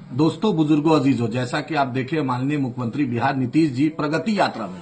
दोस्तों, बुजुर्गों, अजीजों, जैसा कि आप देखे माननीय मुख्यमंत्री बिहार नीतीश जी प्रगति यात्रा में,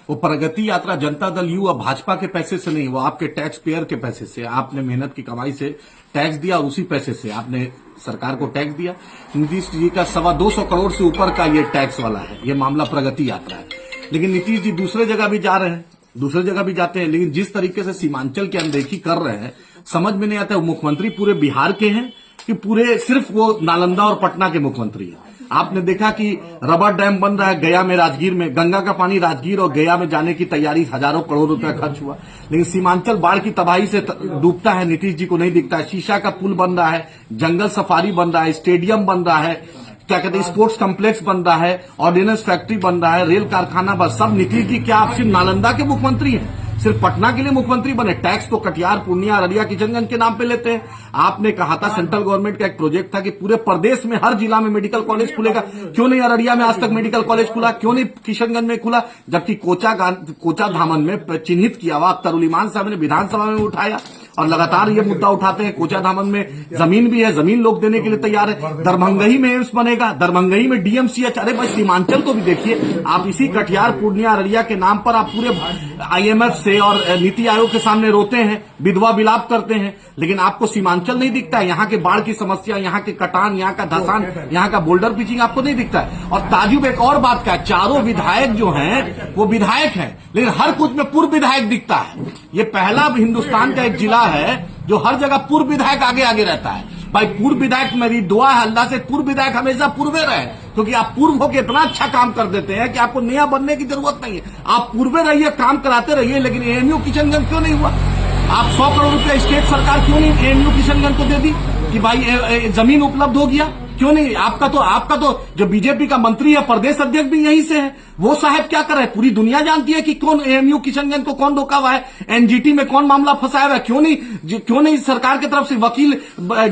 वो प्रगति यात्रा जनता दल यू और भाजपा के पैसे से नहीं, वो आपके टैक्स पेयर के पैसे से, आपने मेहनत की कमाई से टैक्स दिया और उसी पैसे से आपने सरकार को टैक्स दिया। नीतीश जी का 225 करोड़ से ऊपर का ये टैक्स वाला है, ये मामला प्रगति यात्रा है। लेकिन नीतीश जी दूसरे जगह भी जा रहे हैं, दूसरे जगह भी जाते हैं, लेकिन जिस तरीके से सीमांचल की अनदेखी कर रहे हैं समझ में नहीं आता। मुख्यमंत्री पूरे बिहार के हैं कि पूरे सिर्फ वो नालंदा और पटना के मुख्यमंत्री हैं। आपने देखा कि रबर डैम बन रहा है गया में, राजगीर में, गंगा का पानी राजगीर और गया में जाने की तैयारी, हजारों करोड़ रुपया खर्च हुआ, लेकिन सीमांचल बाढ़ की तबाही से डूबता है, नीतीश जी को नहीं दिखता है। शीशा का पुल बन रहा है, जंगल सफारी बन रहा है, स्टेडियम बन रहा है, क्या कहते हैं, स्पोर्ट्स कॉम्प्लेक्स बन रहा है, ऑर्डिनेंस फैक्ट्री बन रहा है, रेल कारखाना, बस सब नीतीश जी। क्या आप सिर्फ नालंदा के मुख्यमंत्री हैं, सिर्फ पटना के लिए मुख्यमंत्री बने? टैक्स तो कटिहार, पूर्णिया, अररिया, किशनगंज के नाम पे लेते हैं। आपने कहा था, सेंट्रल गवर्नमेंट का एक प्रोजेक्ट था कि पूरे प्रदेश में हर जिला में मेडिकल कॉलेज खुलेगा। क्यों नहीं अररिया में आज तक मेडिकल कॉलेज खुला? क्यों नहीं किशनगंज में खुला? जबकि कोचा धामन में चिन्हित किया हुआ अख्तर उल इमान साहब ने विधानसभा में उठाया और लगातार ये मुद्दा उठाते हैं। कोचा धामन में जमीन भी है, जमीन लोग देने के लिए तैयार है। दरभंगई में एम्स बनेगा, दरभंगई में डीएमसीएच। अरे भाई, सीमांचल को भी देखिए आप। इसी कटिहार, पूर्णिया, अररिया के नाम पर आप पूरे IMF से और नीति आयोग के सामने रोते हैं, विधवा विलाप करते हैं, लेकिन आपको सीमांचल नहीं दिखता है। यहाँ के बाढ़ की समस्या, यहाँ के कटान, यहाँ का धसान, यहाँ का बोल्डर पिचिंग आपको नहीं दिखता है। और ताजुब एक और बात का है, चारों विधायक जो हैं वो विधायक हैं, लेकिन हर कुछ में पूर्व विधायक दिखता है। ये पहला हिंदुस्तान का एक जिला है जो हर जगह पूर्व विधायक आगे आगे रहता है। भाई, पूर्व विधायक, मेरी दुआ है अल्लाह से पूर्व विधायक हमेशा पूर्वे रहे, क्योंकि आप पूर्व होकर इतना अच्छा काम कर देते हैं कि आपको नया बनने की जरूरत नहीं है। आप पूर्वे रहिए, काम कराते रहिए। लेकिन AMU किशनगंज क्यों नहीं हुआ? आप 100 करोड़ रुपया स्टेट सरकार क्यों नहीं AMU किशनगंज को दे दी कि भाई जमीन उपलब्ध हो गया? क्यों नहीं? आपका तो जो बीजेपी का मंत्री है, प्रदेश अध्यक्ष भी यहीं से है, वो साहब क्या कर रहे हैं? पूरी दुनिया जानती है कि कौन AMU किशनगंज को कौन रोका हुआ है, NGT में कौन मामला फंसाया हुआ है। क्यों नहीं सरकार की तरफ से वकील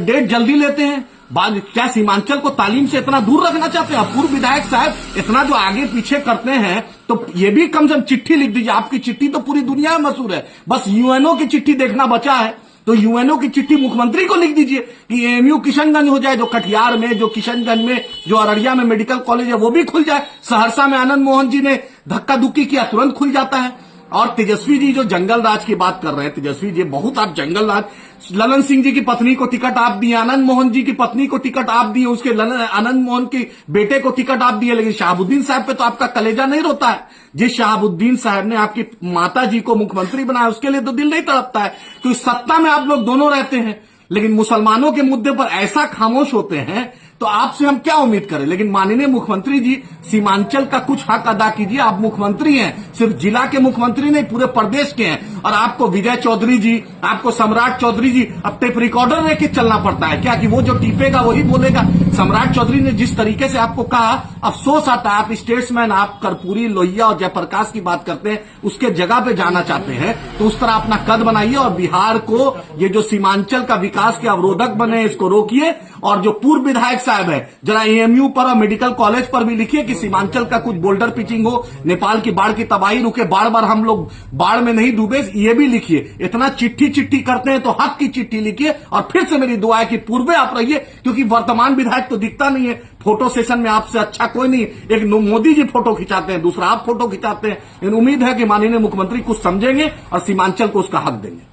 डेट जल्दी लेते हैं? क्या सीमांचल को तालीम से इतना दूर रखना चाहते हैं? पूर्व विधायक साहब इतना जो आगे पीछे करते हैं, तो ये भी कम से कम चिट्ठी लिख दीजिए। आपकी चिट्ठी तो पूरी दुनिया में मशहूर है, बस UNO की चिट्ठी देखना बचा है। तो UNO की चिट्ठी मुख्यमंत्री को लिख दीजिए कि AMU किशनगंज हो जाए, जो कटिहार में, जो किशनगंज में, जो अररिया में मेडिकल कॉलेज है वो भी खुल जाए। सहरसा में आनंद मोहन जी ने धक्का धुक्की किया, तुरंत खुल जाता है। और तेजस्वी जी जो जंगल राज की बात कर रहे हैं, तेजस्वी जी बहुत आप जंगल राज, ललन सिंह जी की पत्नी को टिकट आप दिए, आनंद मोहन जी की पत्नी को टिकट आप दिए, उसके आनंद मोहन के बेटे को टिकट आप दिए, लेकिन शहाबुद्दीन साहब पे तो आपका कलेजा नहीं रोता है। जिस शहाबुद्दीन साहब ने आपकी माता जी को मुख्यमंत्री बनाया, उसके लिए तो दिल नहीं तड़पता है। तो सत्ता में आप लोग दोनों रहते हैं, लेकिन मुसलमानों के मुद्दे पर ऐसा खामोश होते हैं, तो आपसे हम क्या उम्मीद करें? लेकिन माननीय मुख्यमंत्री जी, सीमांचल का कुछ हक अदा कीजिए। आप मुख्यमंत्री हैं, सिर्फ जिला के मुख्यमंत्री नहीं, पूरे प्रदेश के हैं। और आपको विजय चौधरी जी, आपको सम्राट चौधरी जी, अब टेप रिकॉर्डर लेके चलना पड़ता है क्या कि वो जो टीपेगा वही बोलेगा? सम्राट चौधरी ने जिस तरीके से आपको कहा, अफसोस आता है। आप स्टेट्समैन, आप कर्पूरी, लोहिया और जयप्रकाश की बात करते हैं, उसके जगह पे जाना चाहते हैं, तो उस तरह अपना कद बनाइए और बिहार को ये जो सीमांचल का विकास के अवरोधक बने, इसको रोकिए। और जो पूर्व विधायक साहब है, जरा AMU पर और मेडिकल कॉलेज पर भी लिखिए कि सीमांचल का कुछ बोल्डर पिचिंग हो, नेपाल की बाढ़ की तबाही रुके, बार बार हम लोग बाढ़ में नहीं डूबे, ये भी लिखिए। इतना चिट्ठी करते हैं तो हक की चिट्ठी लिखिए। और फिर से मेरी दुआ है कि पूर्वे आप रहिए, क्योंकि वर्तमान विधायक तो दिखता नहीं है। फोटो सेशन में आपसे अच्छा कोई नहीं, एक मोदी जी फोटो खिंचाते हैं, दूसरा आप फोटो खिंचाते हैं। लेकिन उम्मीद है कि माननीय मुख्यमंत्री कुछ समझेंगे और सीमांचल को उसका हक देंगे।